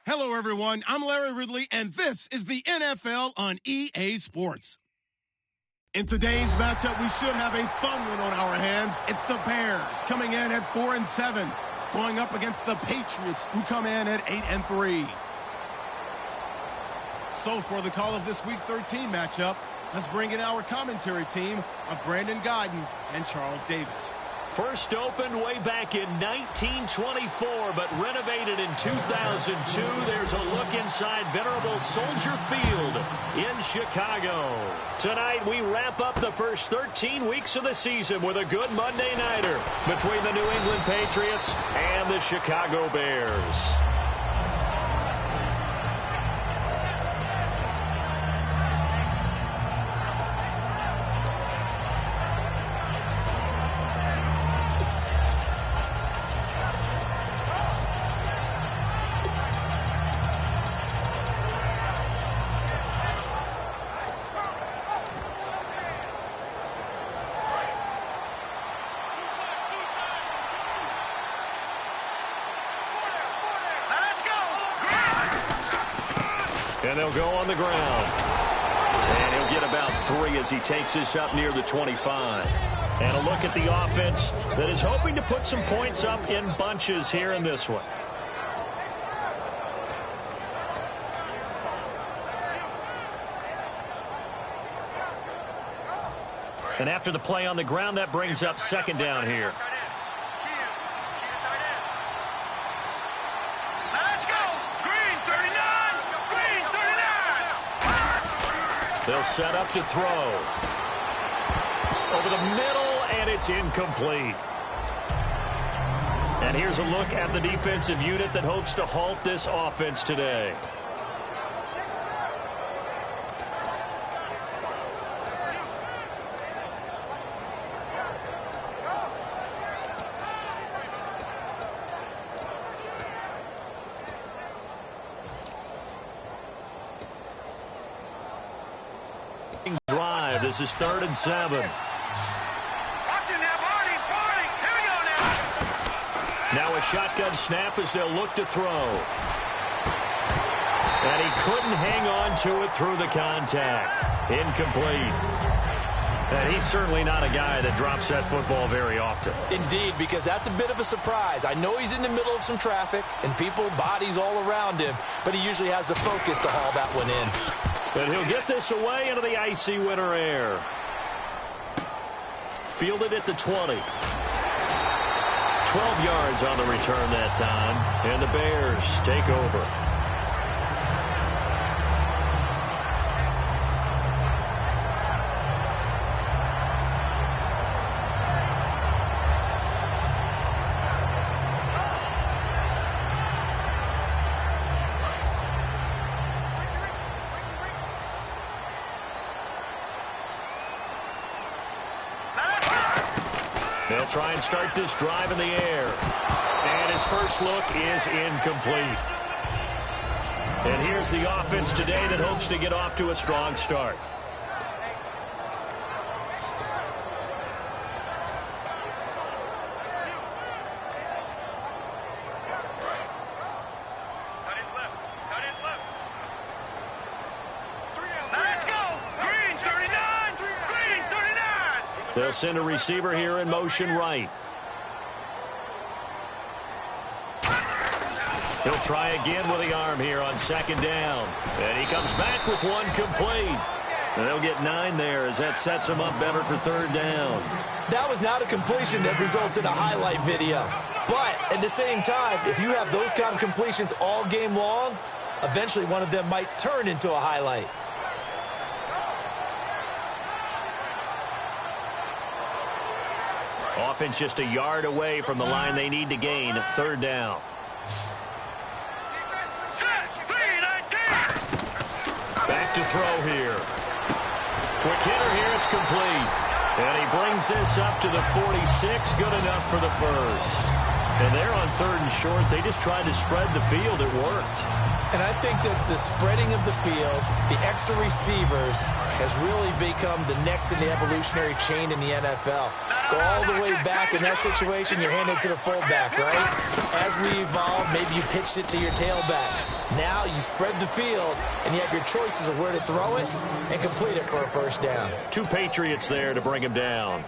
Hello, everyone. I'm Larry Ridley, and this is the NFL on EA Sports. In today's matchup, we should have a fun one on our hands. It's the Bears coming in at 4-7, going up against the Patriots, who come in at 8-3. So for the call of this Week 13 matchup, let's bring in our commentary team of Brandon Godden and Charles Davis. First opened way back in 1924, but renovated in 2002. There's a look inside venerable Soldier Field in Chicago. Tonight, we wrap up the first 13 weeks of the season with a good Monday nighter between the New England Patriots and the Chicago Bears. And they'll go on the ground. And he'll get about 3 as he takes this up near the 25. And a look at the offense that is hoping to put some points up in bunches here in this one. And after the play on the ground, that brings up second down here. They'll set up to throw. Over the middle, and it's incomplete. And here's a look at the defensive unit that hopes to halt this offense today. Drive. This is 3rd and 7. Now a shotgun snap as they'll look to throw. And he couldn't hang on to it through the contact. Incomplete. And he's certainly not a guy that drops that football very often. Indeed, because that's a bit of a surprise. I know he's in the middle of some traffic and people, bodies all around him, but he usually has the focus to haul that one in. And he'll get this away into the icy winter air. Fielded at the 20. 12 yards on the return that time. And the Bears take over. They'll try and start this drive in the air. And his first look is incomplete. And here's the offense today that hopes to get off to a strong start. They'll send a receiver here in motion right. He'll try again with the arm here on 2nd down. And he comes back with one complete. And they'll get 9 there as that sets him up better for 3rd down. That was not a completion that results in a highlight video. But at the same time, if you have those kind of completions all game long, eventually one of them might turn into a highlight. Offense just a yard away from the line they need to gain. 3rd down. Back to throw here. Quick hitter here. It's complete. And he brings this up to the 46. Good enough for the first. And they're on 3rd and short. They just tried to spread the field. It worked. And I think that the spreading of the field, the extra receivers, has really become the next in the evolutionary chain in the NFL. Go all the way back in that situation, you're handed to the fullback, right? As we evolve, maybe you pitched it to your tailback. Now you spread the field, and you have your choices of where to throw it and complete it for a first down. 2 Patriots there to bring him down.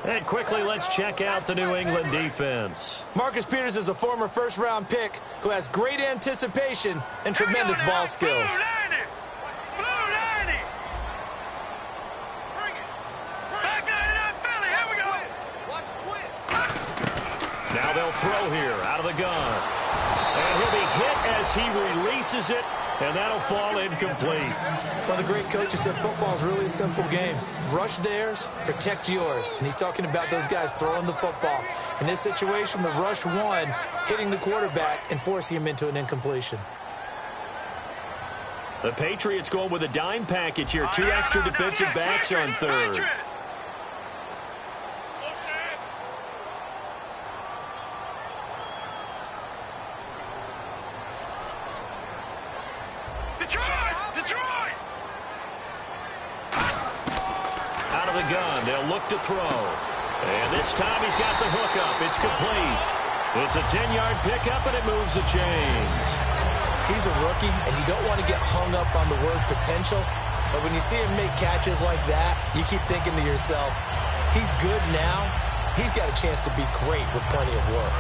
And quickly, let's check out the New England defense. Marcus Peters is a former first-round pick who has great anticipation and tremendous ball skills. Now they'll throw here out of the gun. And he'll be hit as he releases it, and that'll fall incomplete. One of the great coaches said football is really a simple game. Rush theirs, protect yours. And he's talking about those guys throwing the football. In this situation, the rush won, hitting the quarterback and forcing him into an incompletion. The Patriots going with a dime package here. 2 extra defensive backs on third. Out of the gun, they'll look to throw. And this time he's got the hook up. It's complete. It's a 10-yard pickup, and it moves the chains. He's a rookie, and you don't want to get hung up on the word potential. But when you see him make catches like that, you keep thinking to yourself, he's good now. He's got a chance to be great with plenty of work.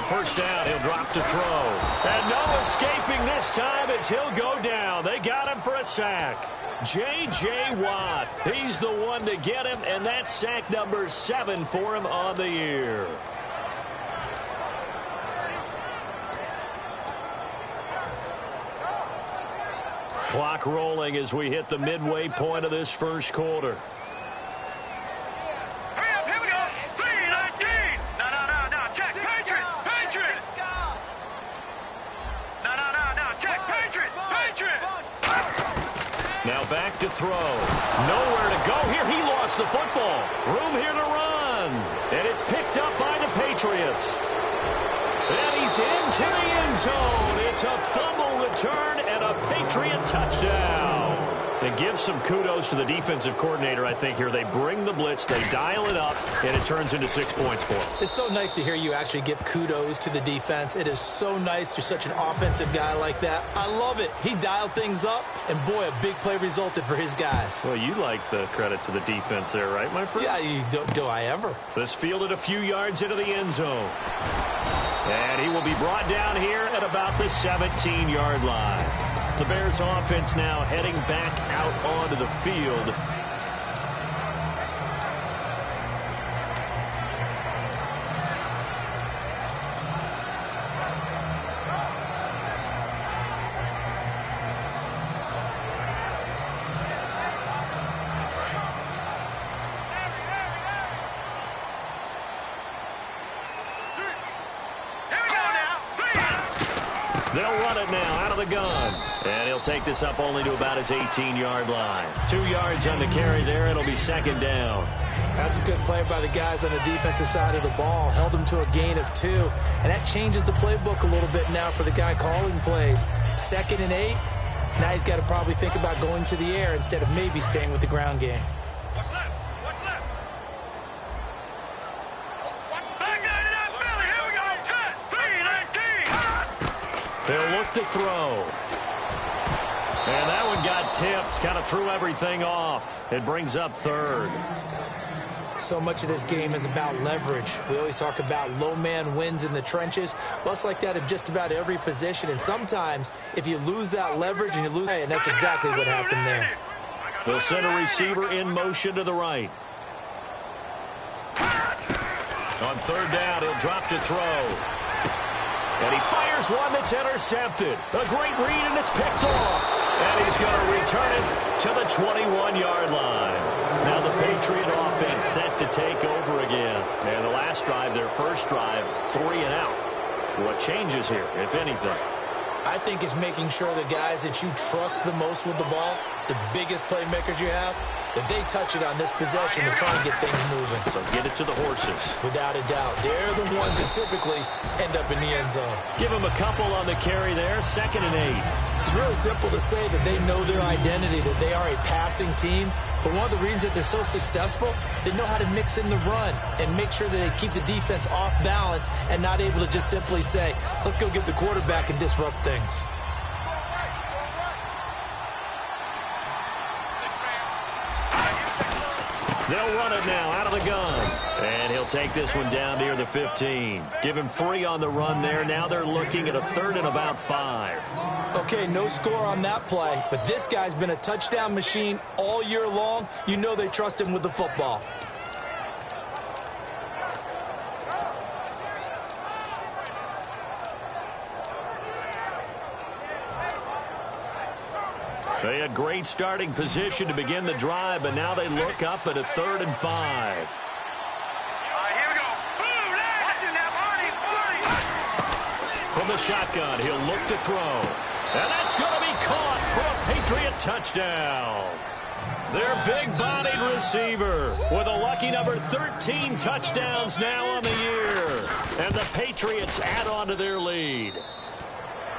First down, he'll drop to throw. And no escaping this time as he'll go down. They got him for a sack. J.J. Watt, he's the one to get him, and that's sack number 7 for him on the year. Clock rolling as we hit the midway point of this first quarter. Now back to throw. Nowhere to go here. He lost the football. Room here to run. And it's picked up by the Patriots. And he's into the end zone. It's a fumble return and a Patriot touchdown. And give some kudos to the defensive coordinator, I think, here. They bring the blitz, they dial it up, and it turns into 6 points for them. It's so nice to hear you actually give kudos to the defense. It is so nice. You're such an offensive guy like that. I love it. He dialed things up, and boy, a big play resulted for his guys. Well, you like the credit to the defense there, right, my friend? Yeah, do I ever. This fielded a few yards into the end zone. And he will be brought down here at about the 17-yard line. The Bears offense now heading back out onto the field. They'll run it now out of the gun. And he'll take this up only to about his 18-yard line. 2 yards on the carry there. It'll be second down. That's a good play by the guys on the defensive side of the ball. Held them to a gain of 2. And that changes the playbook a little bit now for the guy calling plays. 2nd and 8. Now he's got to probably think about going to the air instead of maybe staying with the ground game. What's left? What's left? They'll look to throw. And that one got tipped. Kind of threw everything off. It brings up third. So much of this game is about leverage. We always talk about low man wins in the trenches. Well, it's like that in just about every position. And sometimes, if you lose that leverage and you lose, and that's exactly what happened there. They'll send a receiver in motion to the right. On third down, he'll drop to throw. And he fires one that's intercepted. A great read, and it's picked off. And he's going to return it to the 21-yard line. Now the Patriot offense set to take over again. And the last drive, their first drive, 3 and out. What changes here, if anything? I think it's making sure the guys that you trust the most with the ball, the biggest playmakers you have, that they touch it on this possession to try and get things moving. So get it to the horses. Without a doubt. They're the ones that typically end up in the end zone. Give them a couple on the carry there, 2nd and 8. It's really simple to say that they know their identity, that they are a passing team, But one of the reasons that they're so successful, they know how to mix in the run and make sure that they keep the defense off balance and not able to just simply say, let's go get the quarterback and disrupt things. They'll run it now out of the gun. And he'll take this one down near the 15. Give him free on the run there. Now they're looking at a 3rd and about 5. Okay, no score on that play, but this guy's been a touchdown machine all year long. You know they trust him with the football. They had great starting position to begin the drive, but now they look up at a 3rd and 5. From the shotgun, he'll look to throw. And that's going to be caught for a Patriot touchdown. Their big-bodied receiver with a lucky number 13 touchdowns now on the year. And the Patriots add on to their lead.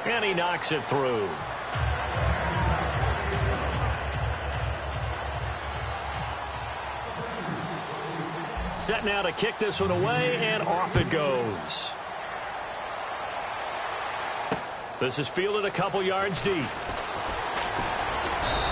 And he knocks it through. Set now to kick this one away, and off it goes. This is fielded a couple yards deep.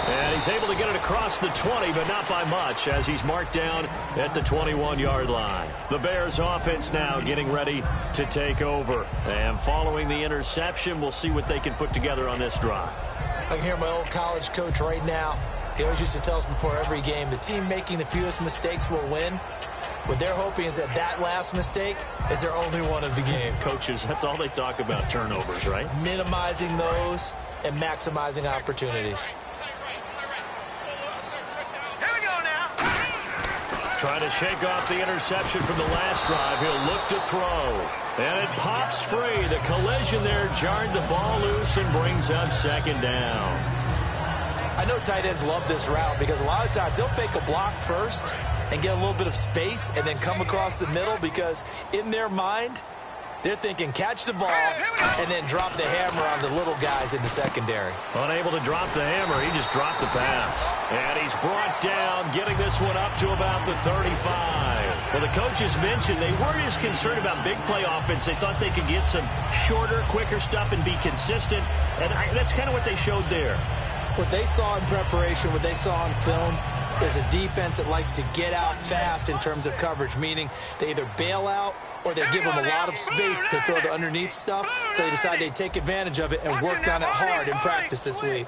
And he's able to get it across the 20, but not by much, as he's marked down at the 21-yard line. The Bears offense now getting ready to take over. And following the interception, we'll see what they can put together on this drive. I can hear my old college coach right now. He always used to tell us before every game, the team making the fewest mistakes will win. What they're hoping is that last mistake is their only one of the game. Coaches, that's all they talk about, turnovers, right? Minimizing those and maximizing opportunities. Here we go now. Trying to shake off the interception from the last drive. He'll look to throw. And it pops free. The collision there jarred the ball loose and brings up 2nd down. I know tight ends love this route because a lot of times they'll fake a block first and get a little bit of space and then come across the middle because in their mind, they're thinking catch the ball and then drop the hammer on the little guys in the secondary. Unable to drop the hammer, he just dropped the pass. And he's brought down, getting this one up to about the 35. Well, the coaches mentioned they weren't as concerned about big play offense. They thought they could get some shorter, quicker stuff and be consistent. And that's kind of what they showed there. What they saw in preparation, what they saw on film, is a defense that likes to get out fast in terms of coverage, meaning they either bail out or they give them a lot of space to throw the underneath stuff, so they decide they'd take advantage of it and worked on it hard in practice this week.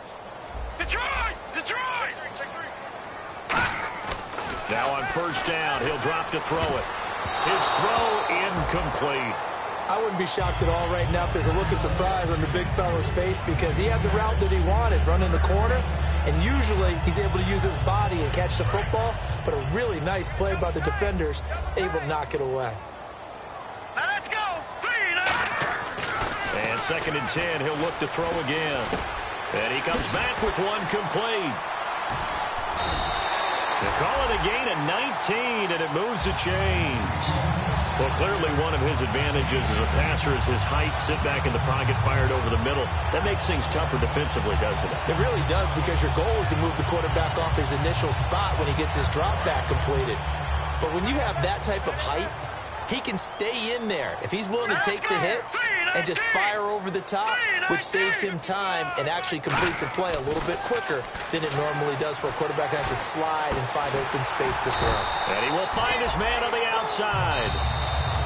Now on 1st down, he'll drop to throw it. His throw incomplete. I wouldn't be shocked at all right now if there's a look of surprise on the big fella's face because he had the route that he wanted, running the corner. And usually he's able to use his body and catch the football, but a really nice play by the defenders, able to knock it away. Let's go. And 2nd and 10, he'll look to throw again. And he comes back with one complete. They call it a gain of 19, and it moves the chains. Well, clearly one of his advantages as a passer is his height, sit back in the pocket, fired over the middle. That makes things tougher defensively, doesn't it? It really does because your goal is to move the quarterback off his initial spot when he gets his drop back completed. But when you have that type of height, he can stay in there if he's willing to take the hits and just fire over the top, which saves him time and actually completes a play a little bit quicker than it normally does for a quarterback who has to slide and find open space to throw. And he will find his man on the outside.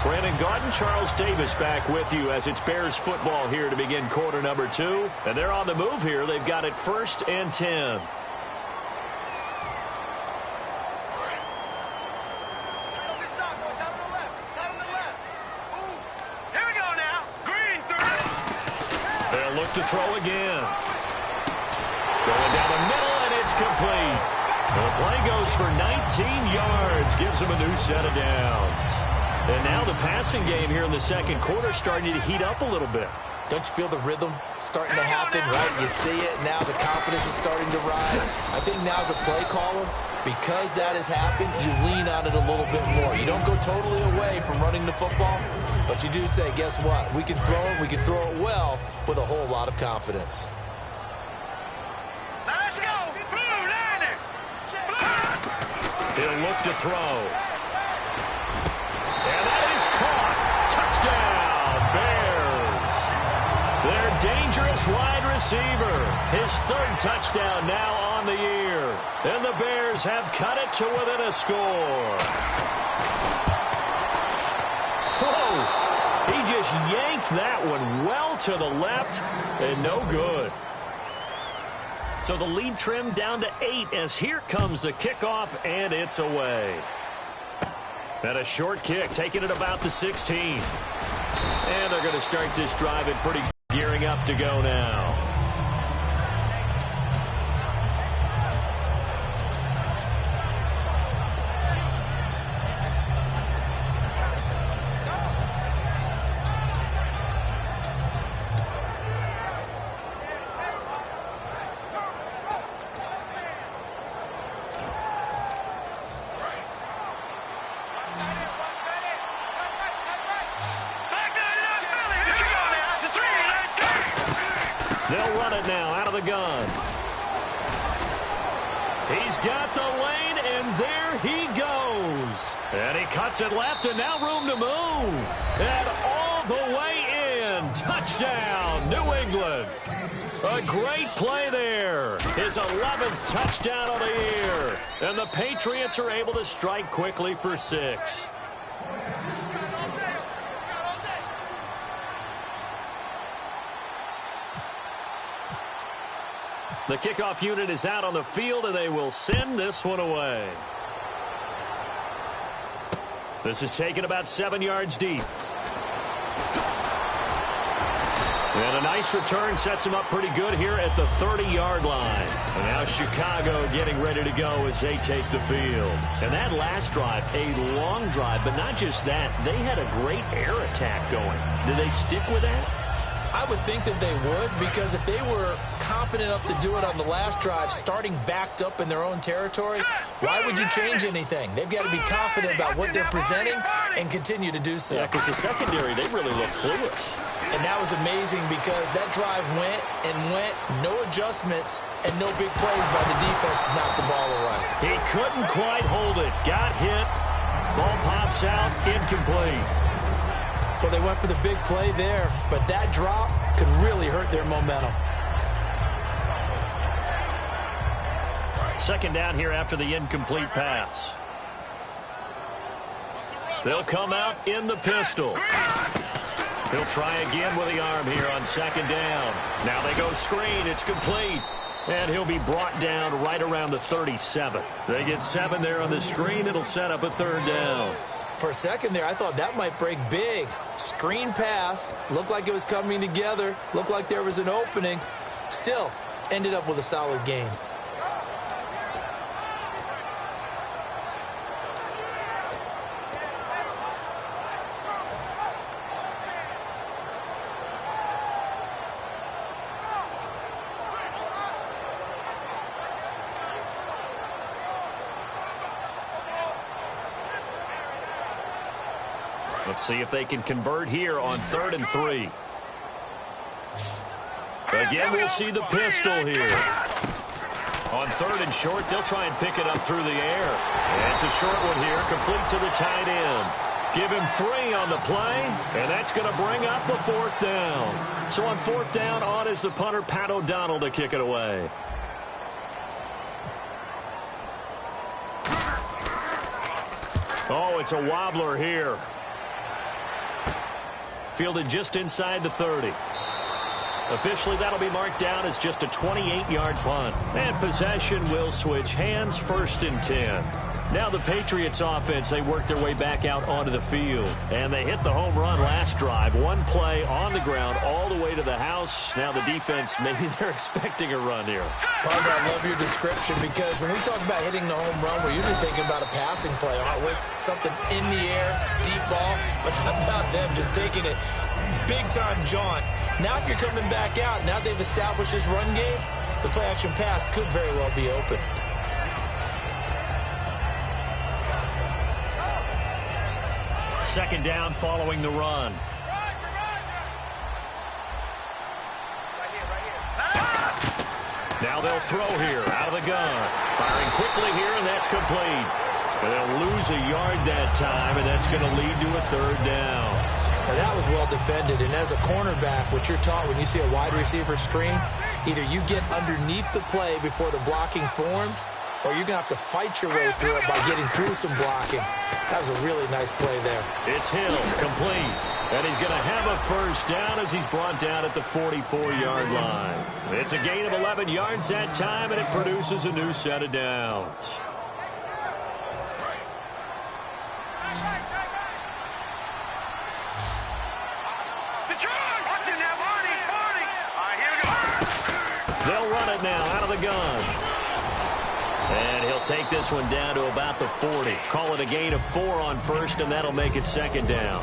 Brandon Gaudin, Charles Davis back with you as it's Bears football here to begin quarter number 2. And they're on the move here. They've got it 1st and 10. They'll look to throw again. Going down the middle, and it's complete. The play goes for 19 yards, gives him a new set of downs. And now the passing game here in the 2nd quarter starting to heat up a little bit. Don't you feel the rhythm starting to happen, right? You see it. Now the confidence is starting to rise. I think now as a play caller, because that has happened, you lean on it a little bit more. You don't go totally away from running the football, but you do say, guess what? We can throw it. We can throw it well with a whole lot of confidence. Let's go. Blue Niner. He'll look to throw. And that is caught. Touchdown, Bears. Their dangerous wide receiver. His third touchdown now on the year. And the Bears have cut it to within a score. Whoa. He just yanked that one well to the left and no good. So the lead trimmed down to 8 as here comes the kickoff, and it's away. And a short kick, taking it about the 16. And they're going to start this drive and pretty gearing up to go now. They'll run it now out of the gun. He's got the lane, and there he goes. And he cuts it left, and now room to move. And all the way in. Touchdown, New England. A great play there. His 11th touchdown of the year. And the Patriots are able to strike quickly for 6. The kickoff unit is out on the field, and they will send this one away. This is taken about 7 yards deep. And a nice return sets him up pretty good here at the 30-yard line. And now Chicago getting ready to go as they take the field. And that last drive, a long drive, but not just that. They had a great air attack going. Did they stick with that? I would think that they would, because if they were competent enough to do it on the last drive, starting backed up in their own territory, why would you change anything? They've got to be confident about what they're presenting and continue to do so. Yeah, because the secondary, they really look clueless. And that was amazing because that drive went and went, no adjustments, and no big plays by the defense to knock the ball away. He couldn't quite hold it. Got hit. Ball pops out, incomplete. Well, they went for the big play there, but that drop could really hurt their momentum. Second down here after the incomplete pass. They'll come out in the pistol. He'll try again with the arm here on second down. Now they go screen. It's complete. And he'll be brought down right around the 37. They get 7 there on the screen. It'll set up a third down. For a second there, I thought that might break big. Screen pass. Looked like it was coming together. Looked like there was an opening. Still, ended up with a solid game. Let's see if they can convert here on 3rd and 3. Again, we'll see the pistol here. On 3rd and short, they'll try and pick it up through the air. And it's a short one here, complete to the tight end. Give him 3 on the play, and that's going to bring up the 4th down. So on 4th down, on is the punter, Pat O'Donnell, to kick it away. Oh, it's a wobbler here. Fielded just inside the 30. Officially, that'll be marked down as just a 28-yard punt. And possession will switch hands, 1st and 10. Now the Patriots offense, they work their way back out onto the field. And they hit the home run last drive. One play on the ground all the way to the house. Now the defense, maybe they're expecting a run here. Parker, I love your description, because when we talk about hitting the home run, we're usually thinking about a passing play, aren't we? Something in the air, deep ball. But how about them just taking it big-time jaunt? Now if you're coming back out, now they've established this run game, the play-action pass could very well be open. Second down following the run. Now they'll throw here out of the gun. Firing quickly here, and that's complete. And they'll lose a yard that time, and that's going to lead to a third down. Now that was well defended, and as a cornerback, what you're taught when you see a wide receiver screen, either you get underneath the play before the blocking forms, or you're going to have to fight your way through it by getting through some blocking. That was a really nice play there. It's Hill, complete. And he's going to have a first down as he's brought down at the 44-yard line. It's a gain of 11 yards that time, and it produces a new set of downs. They'll run it now out of the gun. And he'll take this one down to about the 40. Call it a gain of 4 on first, and that'll make it second down.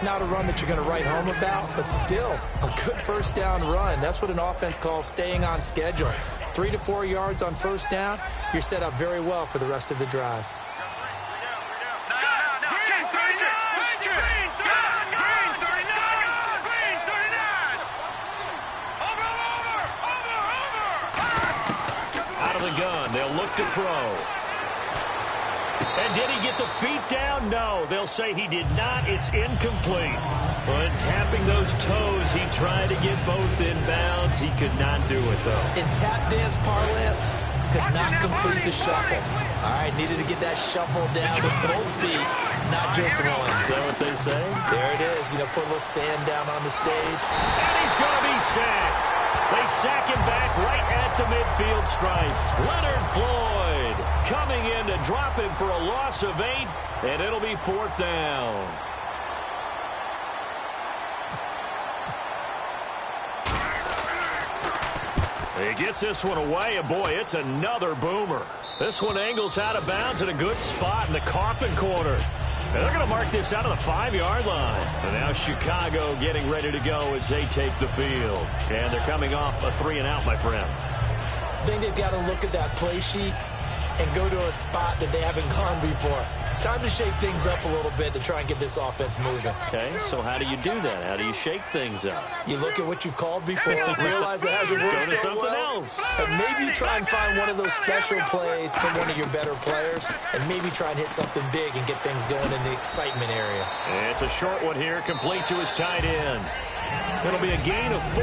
Not a run that you're going to write home about, but still a good first down run. That's what an offense calls staying on schedule. 3 to 4 yards on first down, you're set up very well for the rest of the drive. Out of the gun, they'll look to throw. And did he get the feet down? No, they'll say he did not. It's incomplete. But tapping those toes, he tried to get both in bounds. He could not do it, though. In tap dance parlance, could not complete the shuffle. All right, needed to get that shuffle down with both feet, not just one. Is that what they say? There it is. You know, put a little sand down on the stage. And he's going to be sacked. They sack him back right at the midfield stripe. Leonard Floyd coming in to drop him for a loss of 8, and it'll be 4th down. He gets this one away, and boy, it's another boomer. This one angles out of bounds in a good spot in the coffin corner. And they're going to mark this out of the 5-yard line. And now Chicago getting ready to go as they take the field. And they're coming off a 3-and-out, my friend. I think they've got to look at that play sheet and go to a spot that they haven't gone before. Time to shake things up a little bit to try and get this offense moving. Okay, so how do you do that? How do you shake things up? You look at what you've called before, realize it hasn't worked Go to so something well, else. and maybe try and find one of those special plays from one of your better players, and maybe try and hit something big and get things going in the excitement area. It's a short one here, complete to his tight end. It'll be a gain of 4,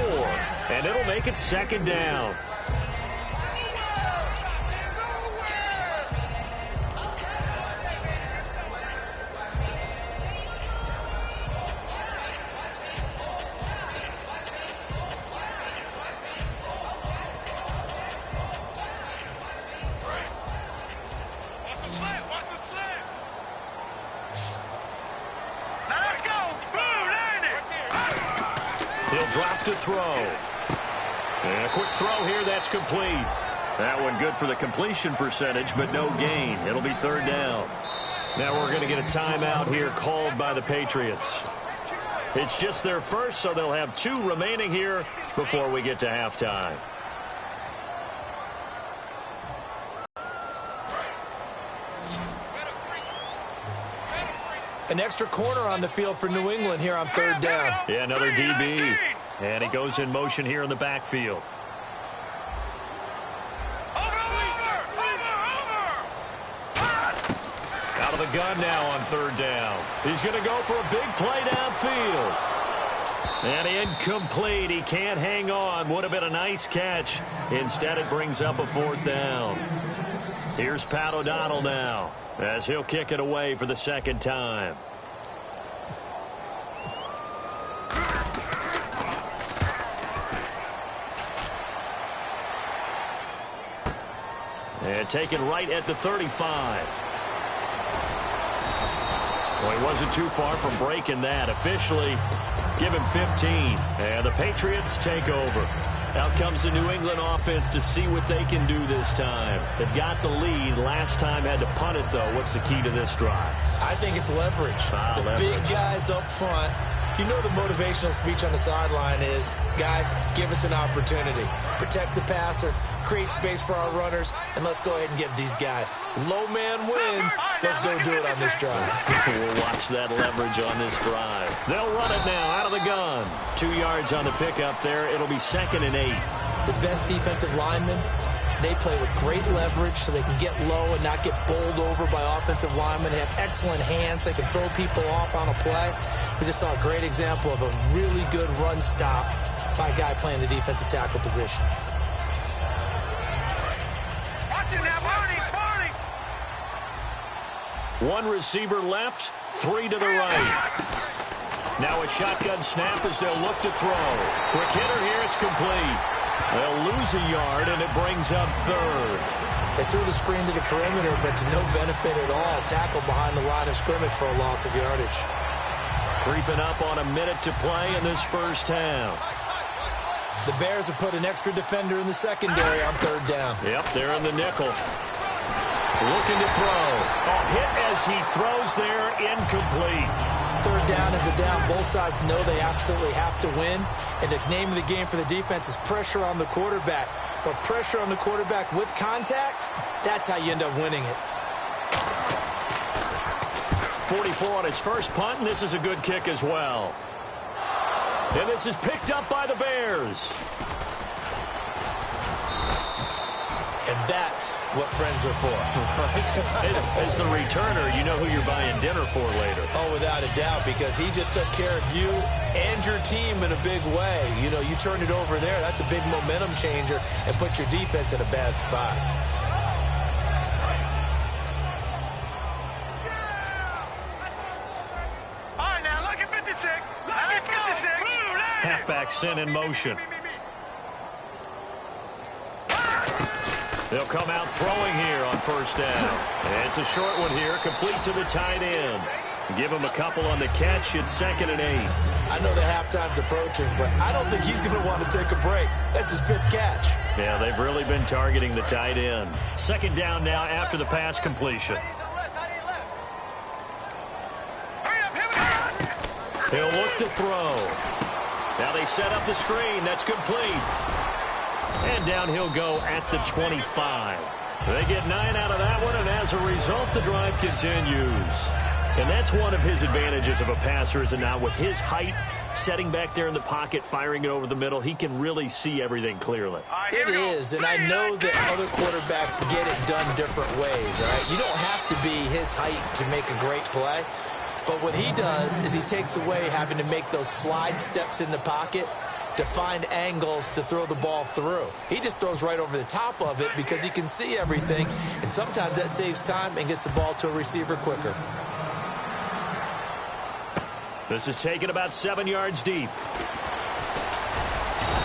and it'll make it 2nd down. Drop to throw. And a quick throw here, that's complete. That one good for the completion percentage, but no gain. It'll be 3rd down. Now we're going to get a timeout here called by the Patriots. It's just their first, so they'll have 2 remaining here before we get to halftime. An extra corner on the field for New England here on 3rd down. Yeah, another DB. And he goes in motion here in the backfield. Out of the gun now on 3rd down. He's going to go for a big play downfield. And incomplete. He can't hang on. Would have been a nice catch. Instead, it brings up a 4th down. Here's Pat O'Donnell now, as he'll kick it away for the 2nd time. And taken right at the 35. Well, he wasn't too far from breaking that. Officially, give him 15. And the Patriots take over. Out comes the New England offense to see what they can do this time. They've got the lead. Last time had to punt it, though. What's the key to this drive? I think it's leverage. Leverage. Big guys up front. You know the motivational speech on the sideline is, guys, give us an opportunity. Protect the passer, create space for our runners, and let's go ahead and get these guys. Low man wins. Let's go do it on this drive. We'll watch that leverage on this drive. They'll run it now out of the gun. 2 yards on the pickup there. It'll be 2nd and 8. The best defensive linemen They play with great leverage so they can get low and not get bowled over by offensive linemen. They have excellent hands. They can throw people off on a play. We just saw a great example of a really good run stop by a guy playing the defensive tackle position. Watch it now, Barney, Barney. One receiver left, three to the right. Now a shotgun snap as they'll look to throw. Quick hitter here, it's complete. They'll lose a yard, and it brings up third. They threw the screen to the perimeter, but to no benefit at all. Tackle behind the line of scrimmage for a loss of yardage. Creeping up on a minute to play in this first half. The Bears have put an extra defender in the secondary on third down. Yep, they're in the nickel. Looking to throw. Oh, hit as he throws there, incomplete. Third down is a down. Both sides know they absolutely have to win. And the name of the game for the defense is pressure on the quarterback. But pressure on the quarterback with contact, that's how you end up winning it. 44 on his first punt, and this is a good kick as well. And this is picked up by the Bears. And that's what friends are for. As the returner, you know who you're buying dinner for later. Oh, without a doubt, because he just took care of you and your team in a big way. You know, you turned it over there. That's a big momentum changer and put your defense in a bad spot. All right, now look at 56. Look at 56. Halfback sent in motion. They'll come out throwing here on first down. And it's a short one here, complete to the tight end. Give him a couple on the catch. It's 2nd and 8. I know the halftime's approaching, but I don't think he's going to want to take a break. That's his 5th catch. Yeah, they've really been targeting the tight end. 2nd down now after the pass completion. Hurry up, here we go. He'll look to throw. Now they set up the screen. That's complete. And down he'll go at the 25. They get 9 out of that one, and as a result, the drive continues. And that's one of his advantages of a passer, is it not? With his height, setting back there in the pocket, firing it over the middle, he can really see everything clearly. It is, and I know that other quarterbacks get it done different ways, all right? You don't have to be his height to make a great play. But what he does is he takes away having to make those slide steps in the pocket to find angles to throw the ball through. He just throws right over the top of it because he can see everything, and sometimes that saves time and gets the ball to a receiver quicker. This is taken about 7 yards deep.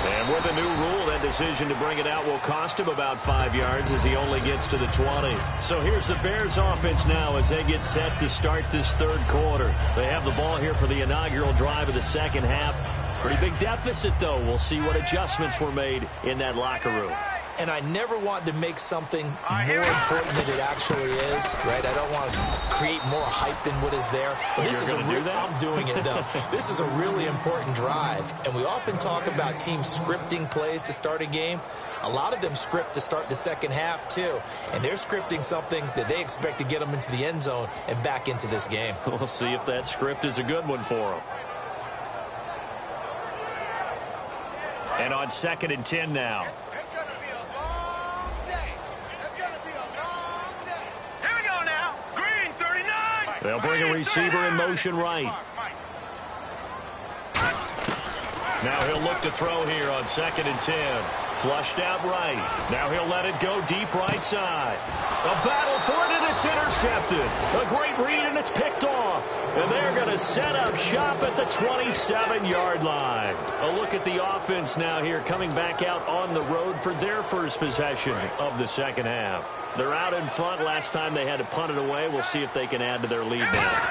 And with a new rule, that decision to bring it out will cost him about 5 yards as he only gets to the 20. So here's the Bears offense now as they get set to start this third quarter. They have the ball here for the inaugural drive of the second half. Pretty big deficit, though. We'll see what adjustments were made in that locker room. And I never want to make something more important than it actually is, right? I don't want to create more hype than what is there. But this is I'm doing it, though. This is a really important drive. And we often talk about teams scripting plays to start a game. A lot of them script to start the second half, too. And they're scripting something that they expect to get them into the end zone and back into this game. We'll see if that script is a good one for them. And on 2nd and 10 now. It's going to be a long day. It's going to be a long day. Here we go now. Green, 39. They'll bring a receiver in motion right. Now he'll look to throw here on 2nd and 10. Flushed out right. Now he'll let it go deep right side. A battle for it, and it's intercepted. A great read, and it's picked off. And they're going to set up shop at the 27-yard line. A look at the offense now here, coming back out on the road for their first possession of the second half. They're out in front. Last time they had to punt it away. We'll see if they can add to their lead now.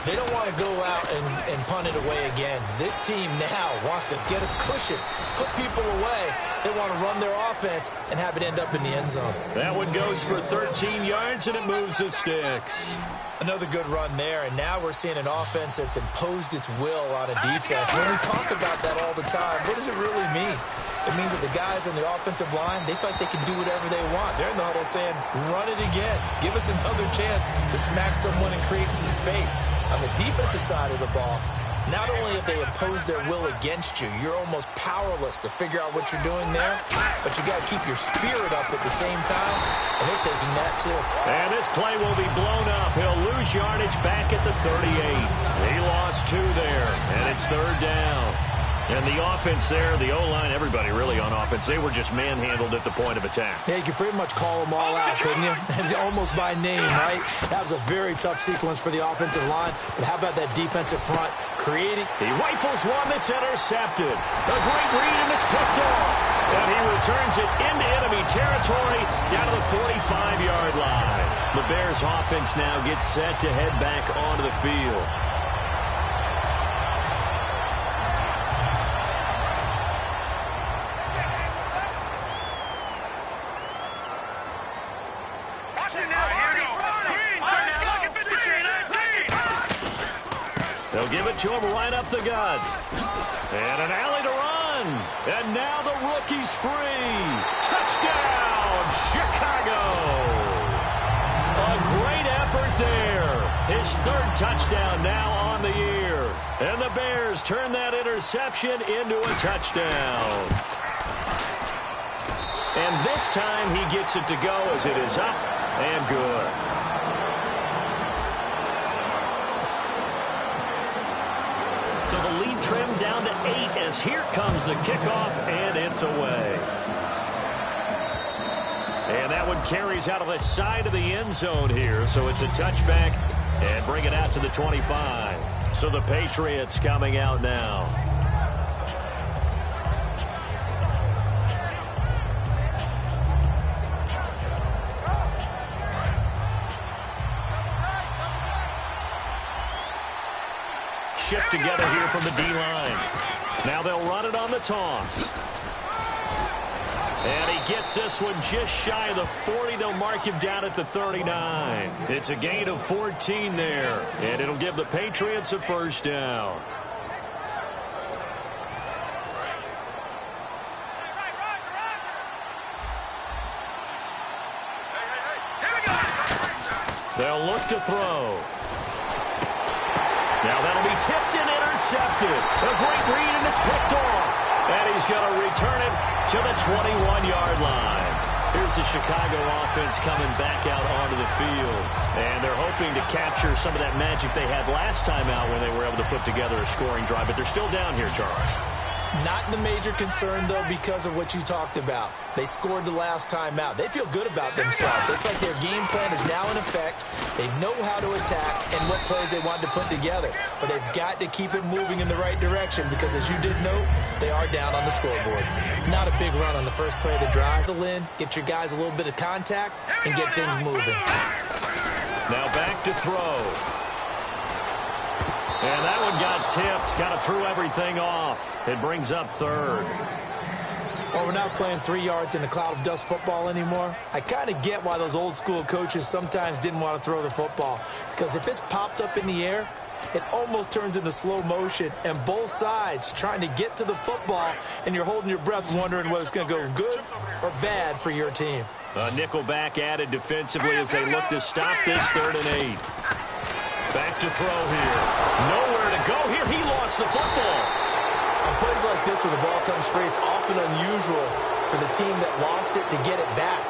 They don't want to go out and punt it away again. This team now wants to get a cushion, put people away. They want to run their offense and have it end up in the end zone. That one goes for 13 yards, and it moves the sticks. Another good run there, and now we're seeing an offense that's imposed its will on a defense. When we talk about that all the time, what does it really mean? It means that the guys on the offensive line, they feel like they can do whatever they want. They're in the huddle saying, run it again. Give us another chance to smack someone and create some space. On the defensive side of the ball, Not only have they imposed their will against you, you're almost powerless to figure out what you're doing there, but you got to keep your spirit up at the same time, and they're taking that too. And this play will be blown up. He'll lose yardage back at the 38. He lost 2 there, and it's 3rd down. And the offense there, the O-line, everybody really on offense, they were just manhandled at the point of attack. Yeah, you could pretty much call them all out, couldn't you? Almost by name, right? That was a very tough sequence for the offensive line. But how about that defensive front creating? He rifles one that's intercepted. A great read, and it's picked off. And he returns it into enemy territory down to the 45-yard line. The Bears offense now gets set to head back onto the field. They'll give it to him right up the gut. And an alley to run. And now the rookie's free. Touchdown, Chicago. A great effort there. His 3rd touchdown now on the year. And the Bears turn that interception into a touchdown. And this time he gets it to go as it is up and good. So the lead trimmed down to 8 as here comes the kickoff, and it's away. And that one carries out of the side of the end zone here, so it's a touchback and bring it out to the 25. So the Patriots coming out now. Shift together here from the D-line. Now they'll run it on the toss. And he gets this one just shy of the 40. They'll mark him down at the 39. It's a gain of 14 there. And it'll give the Patriots a 1st down. They'll look to throw. Now that'll be tipped and intercepted. A great read, and it's picked off. And he's going to return it to the 21-yard line. Here's the Chicago offense coming back out onto the field. And they're hoping to capture some of that magic they had last time out when they were able to put together a scoring drive. But they're still down here, Charles. Not the major concern, though, because of what you talked about. They scored the last time out. They feel good about themselves. They feel like their game plan is now in effect. They know how to attack and what plays they want to put together. But they've got to keep it moving in the right direction because, as you did note, they are down on the scoreboard. Not a big run on the first play of the drive. In, get your guys a little bit of contact, and get things moving. Now back to throw. And that one got tipped. Kind of threw everything off. It brings up 3rd. Well, we're not playing 3 yards in a cloud of dust football anymore. I kind of get why those old school coaches sometimes didn't want to throw the football. Because if it's popped up in the air, it almost turns into slow motion. And both sides trying to get to the football, and you're holding your breath wondering whether it's going to go good or bad for your team. A nickel back added defensively as they look to stop this 3rd and 8. Back to throw here. Nowhere to go here. He lost the football. On plays like this where the ball comes free, it's often unusual for the team that lost it to get it back.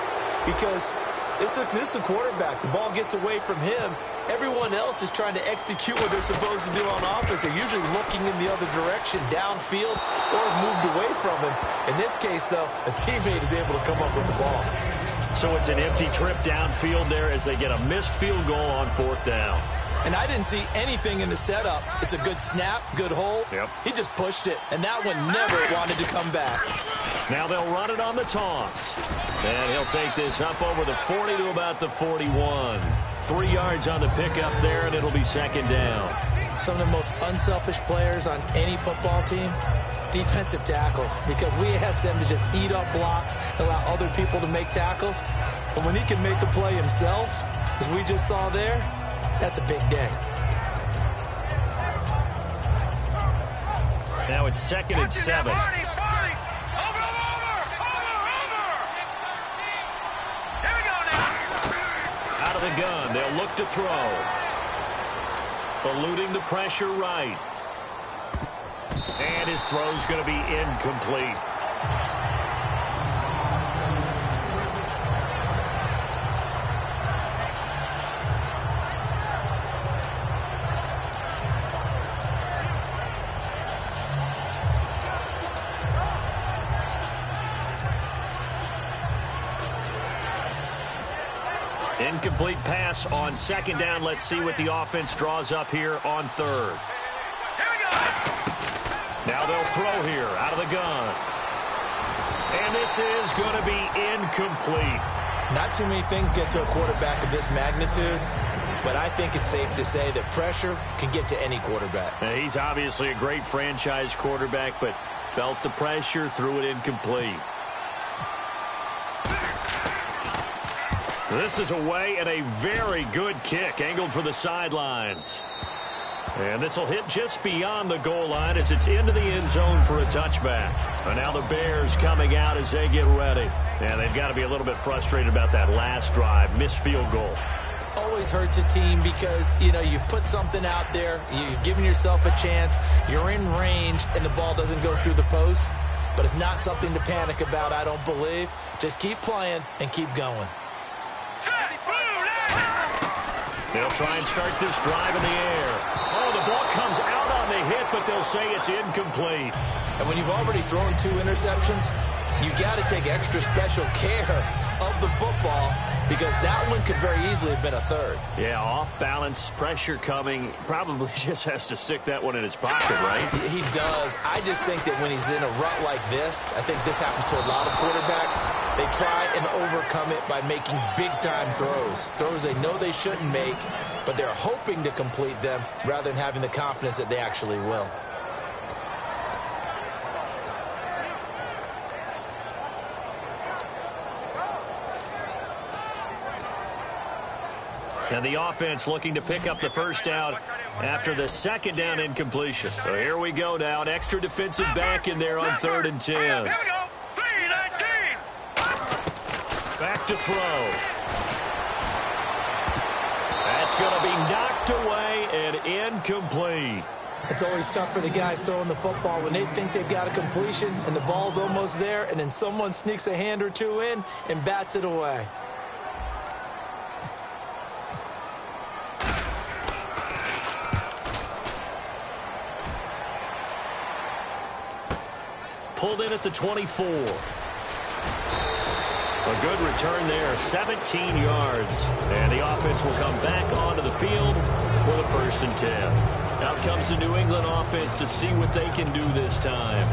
Because this is the quarterback. The ball gets away from him. Everyone else is trying to execute what they're supposed to do on offense. They're usually looking in the other direction, downfield, or moved away from him. In this case, though, a teammate is able to come up with the ball. So it's an empty trip downfield there as they get a missed field goal on 4th down. And I didn't see anything in the setup. It's a good snap, good hold. Yep. He just pushed it, and that one never wanted to come back. Now they'll run it on the toss. And he'll take this up over the 40 to about the 41. 3 yards on the pickup there, and it'll be 2nd down. Some of the most unselfish players on any football team, defensive tackles, because we ask them to just eat up blocks, allow other people to make tackles. But when he can make a play himself, as we just saw there, that's a big day. Now it's 2nd and 7. Out of the gun, they'll look to throw. Eluding the pressure right. And his throw's going to be incomplete. Incomplete pass on second down. Let's see what the offense draws up here on third. Now they'll throw here out of the gun. And this is going to be incomplete. Not too many things get to a quarterback of this magnitude, but I think it's safe to say that pressure can get to any quarterback. Now, he's obviously a great franchise quarterback, but felt the pressure, threw it incomplete. This is away and a very good kick, angled for the sidelines. And this will hit just beyond the goal line as it's into the end zone for a touchback. And now the Bears coming out as they get ready. And they've got to be a little bit frustrated about that last drive, missed field goal. Always hurts a team because, you know, you've put something out there, you've given yourself a chance, you're in range, and the ball doesn't go through the post. But it's not something to panic about, I don't believe. Just keep playing and keep going. They'll try and start this drive in the air. Oh, the ball comes out on the hit, but they'll say it's incomplete. And when you've already thrown 2 interceptions, you've got to take extra special care of the football because that one could very easily have been a third. Yeah, off balance, pressure coming. Probably just has to stick that one in his pocket, right? He does. I just think that when he's in a rut like this, I think this happens to a lot of quarterbacks, they try and overcome it by making big-time throws. Throws they know they shouldn't make, but they're hoping to complete them rather than having the confidence that they actually will. And the offense looking to pick up the first down after the second down incompletion. So here we go now. An extra defensive back in there on 3rd and 10. Here we go. 3-19. Back to throw. That's going to be knocked away and incomplete. It's always tough for the guys throwing the football when they think they've got a completion and the ball's almost there, and then someone sneaks a hand or two in and bats it away. Pulled in at the 24. A good return there, 17 yards. And the offense will come back onto the field for the 1st and 10. Out comes the New England offense to see what they can do this time.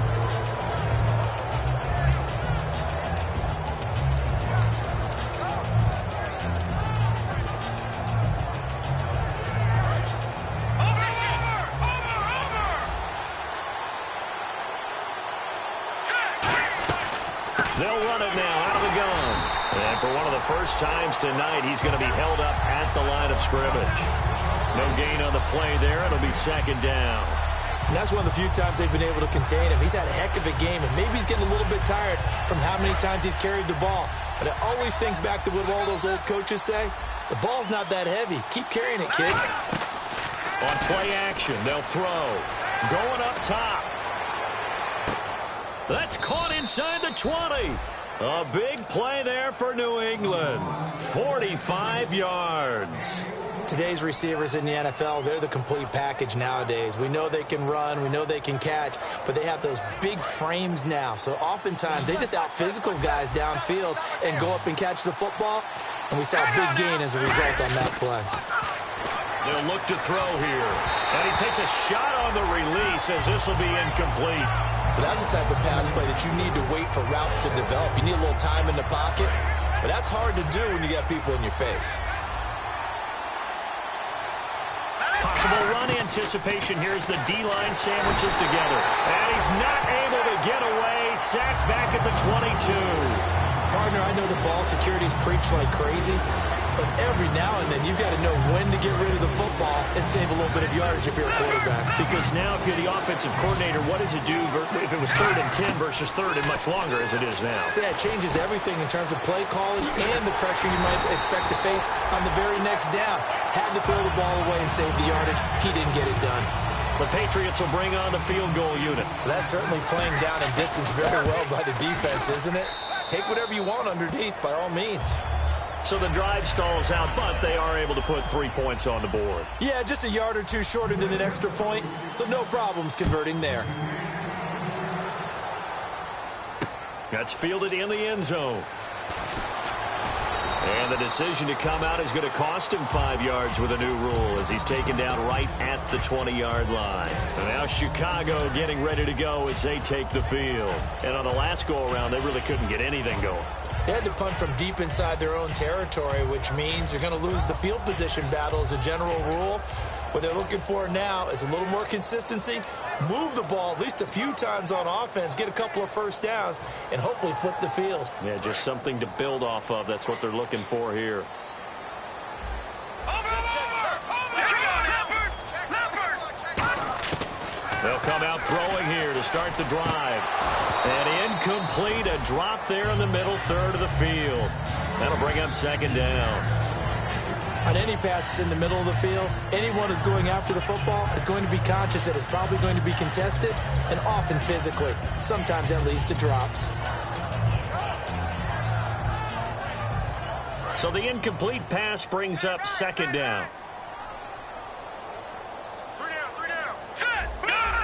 They'll run it now out of the gun. And for one of the first times tonight, he's going to be held up at the line of scrimmage. No gain on the play there. It'll be 2nd down. And that's one of the few times they've been able to contain him. He's had a heck of a game, and maybe he's getting a little bit tired from how many times he's carried the ball. But I always think back to what all those old coaches say. The ball's not that heavy. Keep carrying it, kid. On play action, they'll throw. Going up top. That's caught inside the 20. A big play there for New England. 45 yards. Today's receivers in the NFL, they're the complete package nowadays. We know they can run, we know they can catch, but they have those big frames now. So oftentimes they just out-physical guys downfield and go up and catch the football. And we saw a big gain as a result on that play. They'll look to throw here. And he takes a shot on the release as this will be incomplete. But that's the type of pass play that you need to wait for routes to develop. You need a little time in the pocket, but that's hard to do when you got people in your face. Possible run anticipation. Here's the D-line sandwiches together. And he's not able to get away. Sacked back at the 22. Partner, I know the ball security's preached like crazy, but every now and then you've got to know when to get rid of the football and save a little bit of yardage if you're a quarterback. Because now if you're the offensive coordinator, what does it do if it was 3rd and 10 versus 3rd and much longer as it is now? Yeah, it changes everything in terms of play calling and the pressure you might expect to face on the very next down. Had to throw the ball away and save the yardage. He didn't get it done. The Patriots will bring on the field goal unit. That's certainly playing down in distance very well by the defense, isn't it? Take whatever you want underneath, by all means. So the drive stalls out, but they are able to put 3 points on the board. Yeah, just a yard or two shorter than an extra point, so no problems converting there. That's fielded in the end zone. And the decision to come out is going to cost him 5 yards with a new rule as he's taken down right at the 20-yard line. And now Chicago getting ready to go as they take the field. And on the last go-around, they really couldn't get anything going. They had to punt from deep inside their own territory, which means they're going to lose the field position battle as a general rule. What they're looking for now is a little more consistency, move the ball at least a few times on offense, get a couple of first downs, and hopefully flip the field. Yeah, just something to build off of. That's what they're looking for here. They'll come out throwing here to start the drive. And incomplete, a drop there in the middle third of the field. That'll bring up second down. On any passes in the middle of the field, anyone who's going after the football is going to be conscious that it's probably going to be contested and often physically. Sometimes that leads to drops. So the incomplete pass brings up second down. Three down. Set. Gun.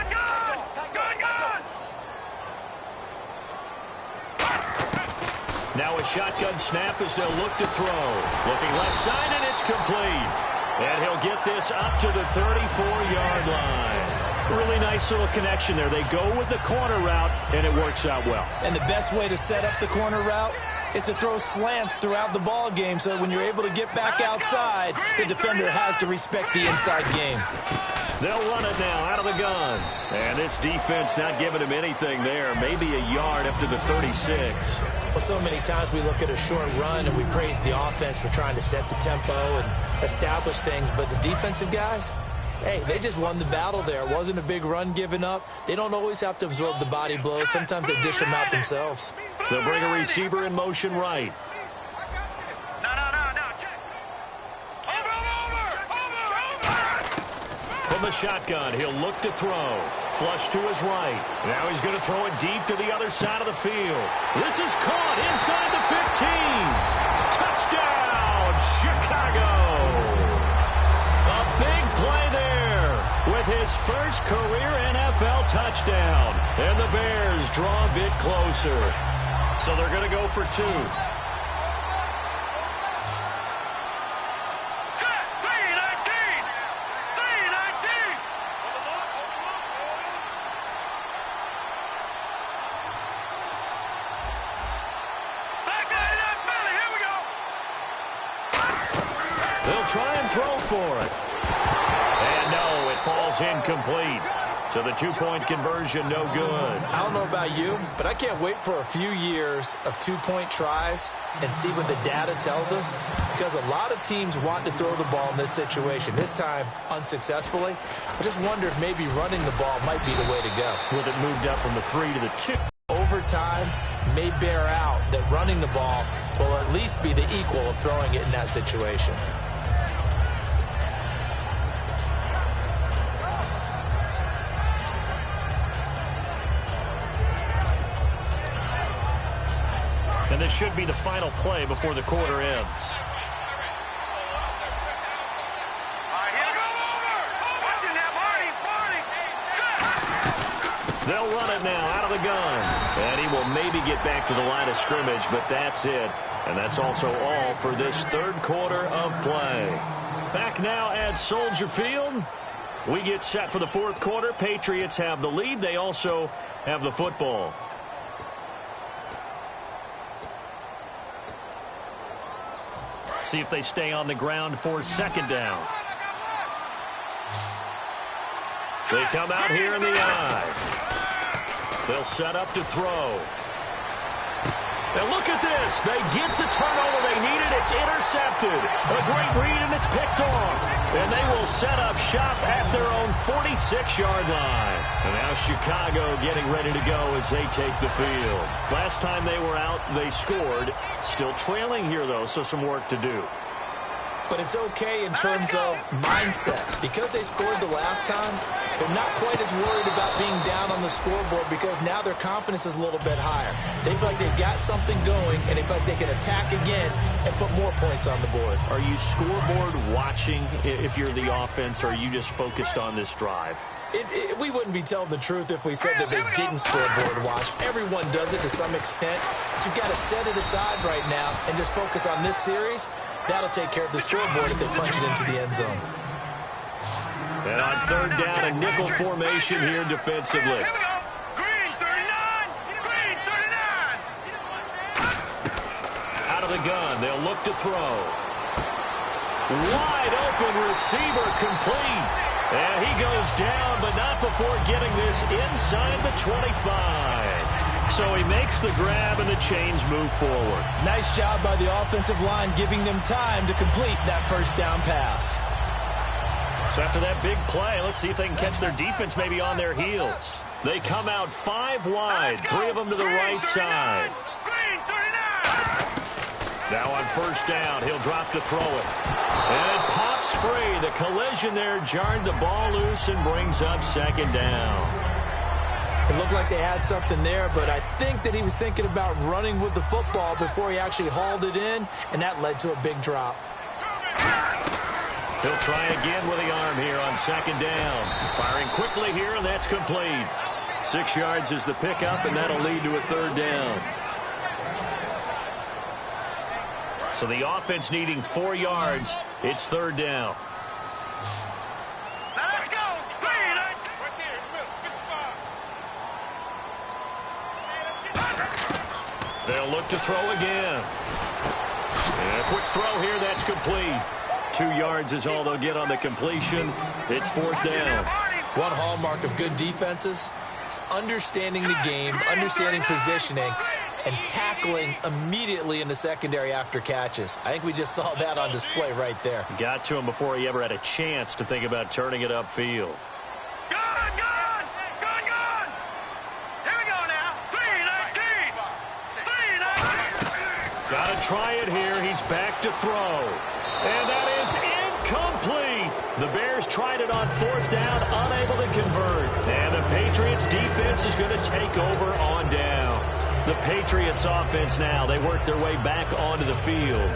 Now a shotgun snap as they'll look to throw. Looking left side, and it's complete. And he'll get this up to the 34-yard line. Really nice little connection there. They go with the corner route, and it works out well. And the best way to set up the corner route is to throw slants throughout the ball game so that when you're able to get back outside, the defender has to respect the inside game. They'll run it now out of the gun. And this defense not giving him anything there. Maybe a yard up to the 36. Well, so many times we look at a short run and we praise the offense for trying to set the tempo and establish things. But the defensive guys, hey, they just won the battle there. It wasn't a big run given up. They don't always have to absorb the body blows. Sometimes they dish them out themselves. They'll bring a receiver in motion right. From the shotgun, he'll look to throw. Flush to his right. Now he's going to throw it deep to the other side of the field. This is caught inside the 15. Touchdown, Chicago. A big play there with his first career NFL touchdown. And the Bears draw a bit closer. So they're going to go for two. Try and throw for it. And no, it falls incomplete. So the two-point conversion, no good. I don't know about you, but I can't wait for a few years of two-point tries and see what the data tells us, because a lot of teams want to throw the ball in this situation. This time, unsuccessfully. I just wonder if maybe running the ball might be the way to go. With it moved up from the 3 to the 2. Over time, may bear out that running the ball will at least be the equal of throwing it in that situation. And this should be the final play before the quarter ends. They'll run it now out of the gun. And he will maybe get back to the line of scrimmage, but that's it. And that's also all for this third quarter of play. Back now at Soldier Field. We get set for the fourth quarter. Patriots have the lead. They also have the football. See if they stay on the ground for second down. They come out here in the eye. They'll set up to throw. And look at this. They get the turnover they needed. It's intercepted. A great read, and it's picked off. And they will set up shop at their own 46-yard line. And now Chicago getting ready to go as they take the field. Last time they were out, they scored. Still trailing here, though, so some work to do. But it's okay in terms of mindset. Because they scored the last time, They're not quite as worried about being down on the scoreboard because now their confidence is a little bit higher. They feel like they've got something going, and they feel like they can attack again and put more points on the board. Are you scoreboard watching if you're the offense, or are you just focused on this drive? We wouldn't be telling the truth if we said that they didn't scoreboard watch. Everyone does it to some extent. But you've got to set it aside right now and just focus on this series. That'll take care of the scoreboard if they punch it into the end zone. And on third down, a nickel formation here defensively. Here we go. Green 39. Green 39. Out of the gun, they'll look to throw. Wide open receiver complete. And he goes down, but not before getting this inside the 25. So he makes the grab and the chains move forward. Nice job by the offensive line giving them time to complete that first down pass. So after that big play, let's see if they can catch their defense maybe on their heels. They come out 5 wide, 3 of them to the right side. Green 39. Now on first down, he'll drop to throw it. And it pops free. The collision there jarred the ball loose and brings up second down. It looked like they had something there, but I think that he was thinking about running with the football before he actually hauled it in, and that led to a big drop. He'll try again with the arm here on second down. Firing quickly here, and that's complete. 6 yards is the pickup, and that'll lead to a third down. So the offense needing 4 yards. It's third down. Now let's go. Green. They'll look to throw again. And a quick throw here, that's complete. 2 yards is all they'll get on the completion. It's fourth down. One hallmark of good defenses is understanding the game, understanding positioning, and tackling immediately in the secondary after catches. I think we just saw that on display right there. Got to him before he ever had a chance to think about turning it upfield. Gone. Here we go now. 3-19. 3-19. Got to try it here. He's back to throw. And that is incomplete. The Bears tried it on fourth down, unable to convert. And the Patriots defense is going to take over on down. The Patriots offense now, they work their way back onto the field.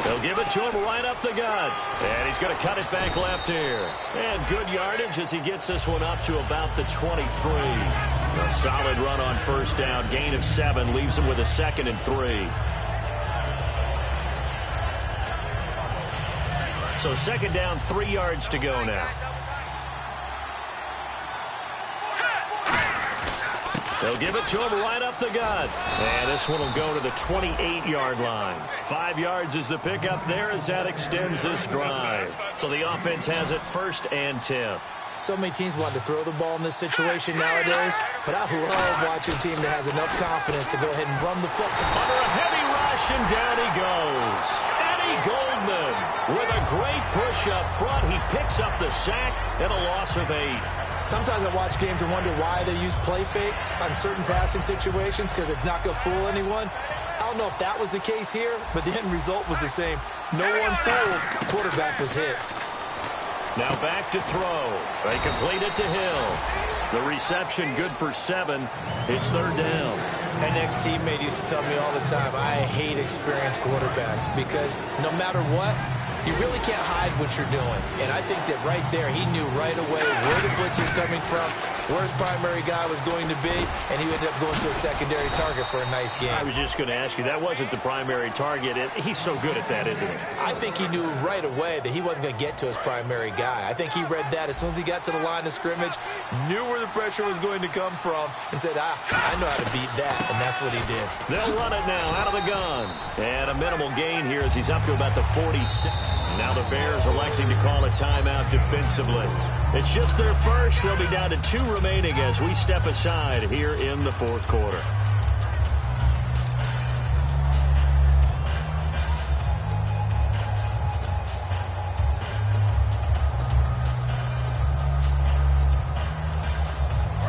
They'll give it to him right up the gut. And he's going to cut it back left here. And good yardage as he gets this one up to about the 23. A solid run on first down. Gain of 7 leaves him with a 2nd and 3. So second down, 3 yards to go now. They'll give it to him right up the gut. And this one will go to the 28-yard line. 5 yards is the pickup there as that extends this drive. So the offense has it 1st and 10. So many teams want to throw the ball in this situation nowadays, but I love watching a team that has enough confidence to go ahead and run the football. Under a heavy rush, and down he goes. Eddie Goldman with a great push up front. He picks up the sack and a loss of 8. Sometimes I watch games and wonder why they use play fakes on certain passing situations because it's not going to fool anyone. I don't know if that was the case here, but the end result was the same. No one fooled. The quarterback was hit. Now back to throw. They complete it to Hill. The reception good for 7. It's third down. An ex-teammate used to tell me all the time, I hate experienced quarterbacks because no matter what, you really can't hide what you're doing. And I think that right there, he knew right away where the blitz was coming from, where his primary guy was going to be, and he ended up going to a secondary target for a nice game. I was just going to ask you, that wasn't the primary target. He's so good at that, isn't he? I think he knew right away that he wasn't going to get to his primary guy. I think he read that as soon as he got to the line of scrimmage, knew where the pressure was going to come from, and said, I know how to beat that, and that's what he did. They'll run it now out of the gun. And a minimal gain here as he's up to about the 46. Now the Bears electing to call a timeout defensively. It's just their first. They'll be down to 2 remaining as we step aside here in the fourth quarter.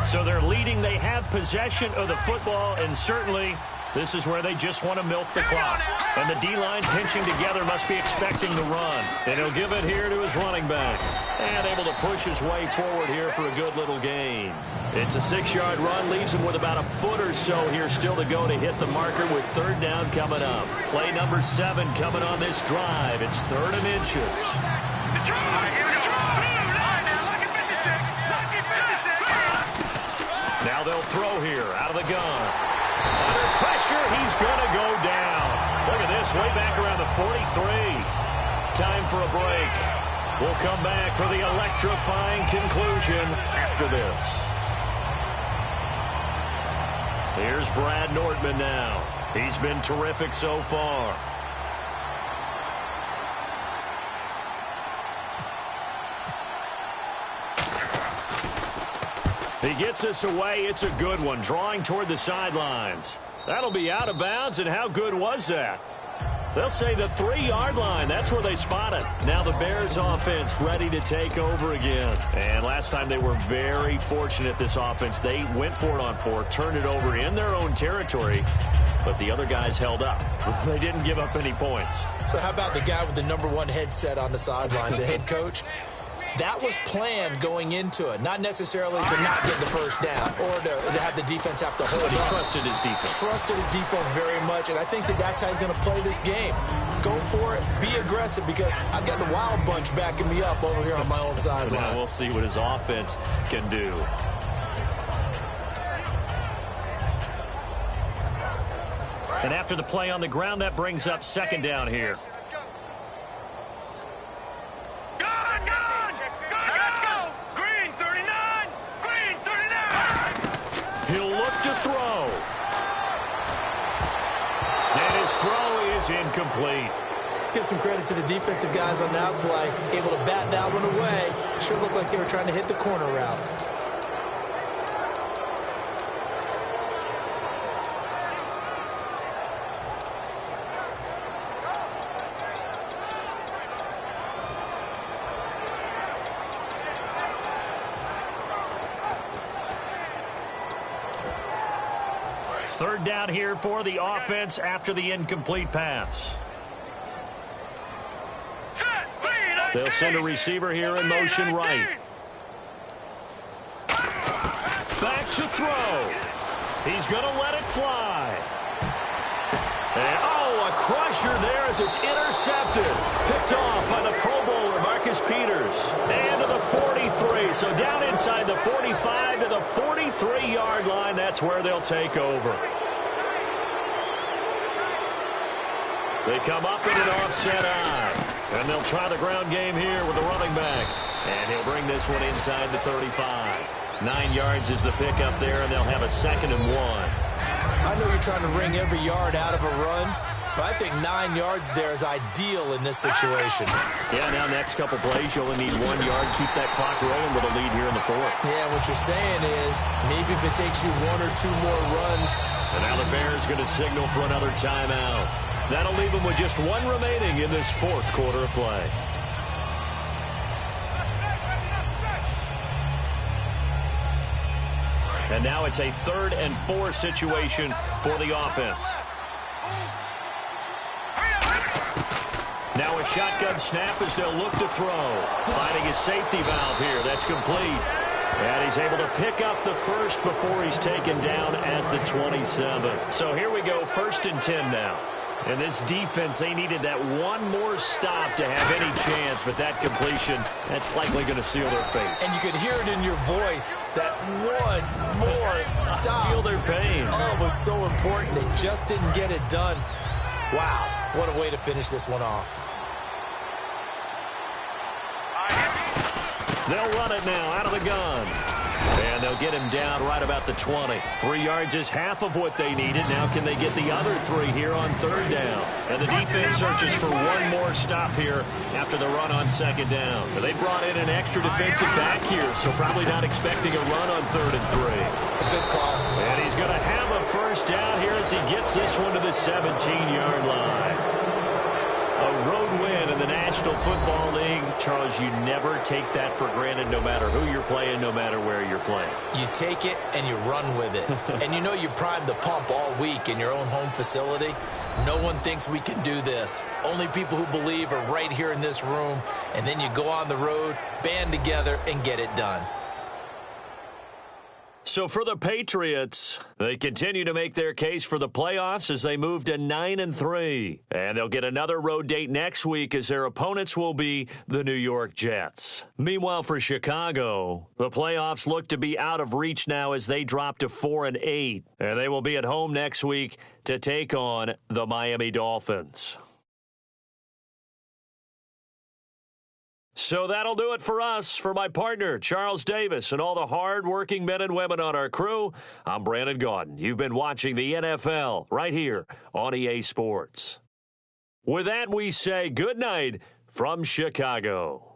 So they're leading thinking they have possession of the football, and certainly this is where they just want to milk the clock. And the D-line pinching together must be expecting the run. And he'll give it here to his running back. And able to push his way forward here for a good little gain. It's a 6-yard run, leaves him with about a foot or so here still to go to hit the marker with third down coming up. Play number 7 coming on this drive. It's 3rd and inches. Now they'll throw here out of the gun. Under pressure, he's going to go down. Look at this, way back around the 43. Time for a break. We'll come back for the electrifying conclusion after this. Here's Brad Nordman now. He's been terrific so far. He gets us away. It's a good one, drawing toward the sidelines. That'll be out of bounds, and how good was that? They'll say the 3-yard line. That's where they spot it. Now the Bears offense ready to take over again. And last time they were very fortunate, this offense. They went for it on 4, turned it over in their own territory, but the other guys held up. They didn't give up any points. So how about the guy with the number 1 headset on the sidelines, the head coach? That was planned going into it, not necessarily to not get the first down or to have the defense have to hold But he up. trusted his defense. Trusted his defense very much, and I think that's how he's going to play this game. Go for it, be aggressive, because I've got the wild bunch backing me up over here on my own sideline. Now we'll see what his offense can do. And after the play on the ground, that brings up 2nd down here. He'll look to throw. And his throw is incomplete. Let's give some credit to the defensive guys on that play. Able to bat that one away. Sure looked like they were trying to hit the corner route. Third down here for the offense after the incomplete pass. They'll send a receiver here in motion right. Back to throw. He's going to let it fly. And, a crusher there as it's intercepted. Picked off by the Pro Bowler, Marcus Peters. And to the 43. So down inside the 45 to the 43-yard line. That's where they'll take over. They come up in an offset eye. And they'll try the ground game here with the running back. And he'll bring this one inside the 35. 9 yards is the pickup there, and they'll have a 2nd and 1. I know you're trying to wring every yard out of a run, but I think 9 yards there is ideal in this situation. Yeah, now next couple plays, you only need 1 yard. Keep that clock rolling with a lead here in the 4th. Yeah, what you're saying is maybe if it takes you 1 or 2 more runs. And now the Bears going to signal for another timeout. That'll leave them with just 1 remaining in this 4th quarter of play. And now it's a 3rd and 4 situation for the offense. Now a shotgun snap as they'll look to throw. Finding his safety valve here. That's complete. And he's able to pick up the first before he's taken down at the 27. So here we go, 1st and 10 now. And this defense, they needed that 1 more stop to have any chance, but that completion, that's likely going to seal their fate. And you could hear it in your voice, that 1 more stop. Feel their pain. Oh, it was so important. They just didn't get it done. Wow, what a way to finish this one off. They'll run it now out of the gun. And they'll get him down right about the 20. 3 yards is half of what they needed. Now can they get the other 3 here on 3rd down? And the defense searches for 1 more stop here after the run on 2nd down. But they brought in an extra defensive back here, so probably not expecting a run on 3rd and 3. A good call. And he's going to have a first down here as he gets this one to the 17-yard line. A road win in the National Football League. Charles, you never take that for granted no matter who you're playing, no matter where you're playing. You take it and you run with it. And you know you primed the pump all week in your own home facility. No one thinks we can do this. Only people who believe are right here in this room. And then you go on the road, band together, and get it done. So for the Patriots, they continue to make their case for the playoffs as they move to 9-3. And they'll get another road date next week as their opponents will be the New York Jets. Meanwhile, for Chicago, the playoffs look to be out of reach now as they drop to 4-8. And they will be at home next week to take on the Miami Dolphins. So that'll do it for us. For my partner, Charles Davis, and all the hard-working men and women on our crew, I'm Brandon Gaudin. You've been watching the NFL right here on EA Sports. With that, we say good night from Chicago.